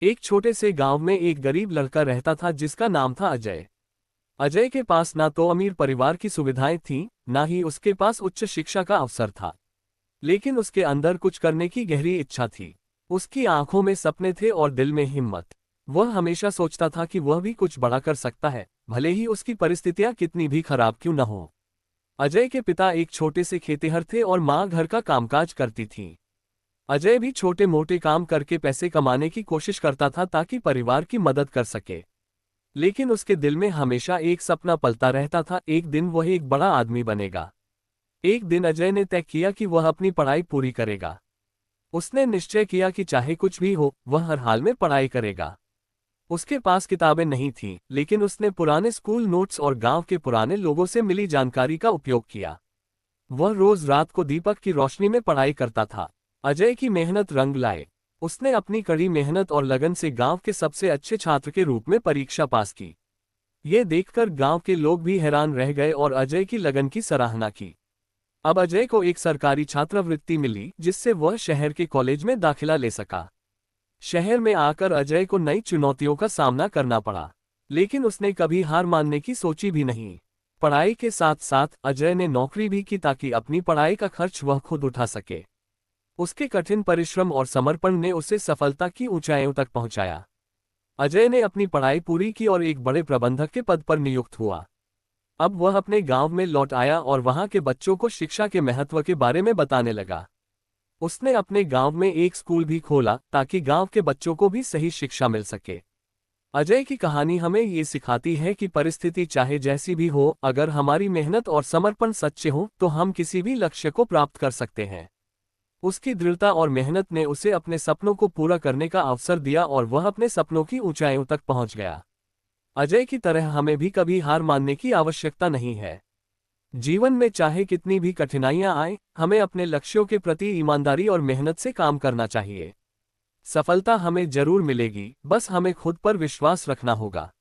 एक छोटे से गांव में एक गरीब लड़का रहता था जिसका नाम था अजय। अजय के पास ना तो अमीर परिवार की सुविधाएं थीं, ना ही उसके पास उच्च शिक्षा का अवसर था। लेकिन उसके अंदर कुछ करने की गहरी इच्छा थी। उसकी आंखों में सपने थे और दिल में हिम्मत। वह हमेशा सोचता था कि वह भी कुछ बड़ा कर सकता है, भले ही उसकी परिस्थितियां कितनी भी खराब क्यों न हो। अजय के पिता एक छोटे से खेतिहर थे और माँ घर का कामकाज करती थी। अजय भी छोटे मोटे काम करके पैसे कमाने की कोशिश करता था ताकि परिवार की मदद कर सके। लेकिन उसके दिल में हमेशा एक सपना पलता रहता था, एक दिन वह एक बड़ा आदमी बनेगा। एक दिन अजय ने तय किया कि वह अपनी पढ़ाई पूरी करेगा। उसने निश्चय किया कि चाहे कुछ भी हो, वह हर हाल में पढ़ाई करेगा। उसके पास किताबें नहीं थीं, लेकिन उसने पुराने स्कूल नोट्स और गांव के पुराने लोगों से मिली जानकारी का उपयोग किया। वह रोज रात को दीपक की रोशनी में पढ़ाई करता था। अजय की मेहनत रंग लाए। उसने अपनी कड़ी मेहनत और लगन से गांव के सबसे अच्छे छात्र के रूप में परीक्षा पास की। ये देखकर गांव के लोग भी हैरान रह गए और अजय की लगन की सराहना की। अब अजय को एक सरकारी छात्रवृत्ति मिली, जिससे वह शहर के कॉलेज में दाखिला ले सका। शहर में आकर अजय को नई चुनौतियों का सामना करना पड़ा, लेकिन उसने कभी हार मानने की सोची भी नहीं। पढ़ाई के साथ साथ अजय ने नौकरी भी की ताकि अपनी पढ़ाई का खर्च वह खुद उठा सके। उसके कठिन परिश्रम और समर्पण ने उसे सफलता की ऊंचाइयों तक पहुंचाया। अजय ने अपनी पढ़ाई पूरी की और एक बड़े प्रबंधक के पद पर नियुक्त हुआ। अब वह अपने गांव में लौट आया और वहां के बच्चों को शिक्षा के महत्व के बारे में बताने लगा। उसने अपने गांव में एक स्कूल भी खोला ताकि गांव के बच्चों को भी सही शिक्षा मिल सके। अजय की कहानी हमें ये सिखाती है कि परिस्थिति चाहे जैसी भी हो, अगर हमारी मेहनत और समर्पण सच्चे हों तो हम किसी भी लक्ष्य को प्राप्त कर सकते हैं। उसकी दृढ़ता और मेहनत ने उसे अपने सपनों को पूरा करने का अवसर दिया और वह अपने सपनों की ऊंचाइयों तक पहुंच गया। अजय की तरह हमें भी कभी हार मानने की आवश्यकता नहीं है। जीवन में चाहे कितनी भी कठिनाइयां आए, हमें अपने लक्ष्यों के प्रति ईमानदारी और मेहनत से काम करना चाहिए। सफलता हमें जरूर मिलेगी, बस हमें खुद पर विश्वास रखना होगा।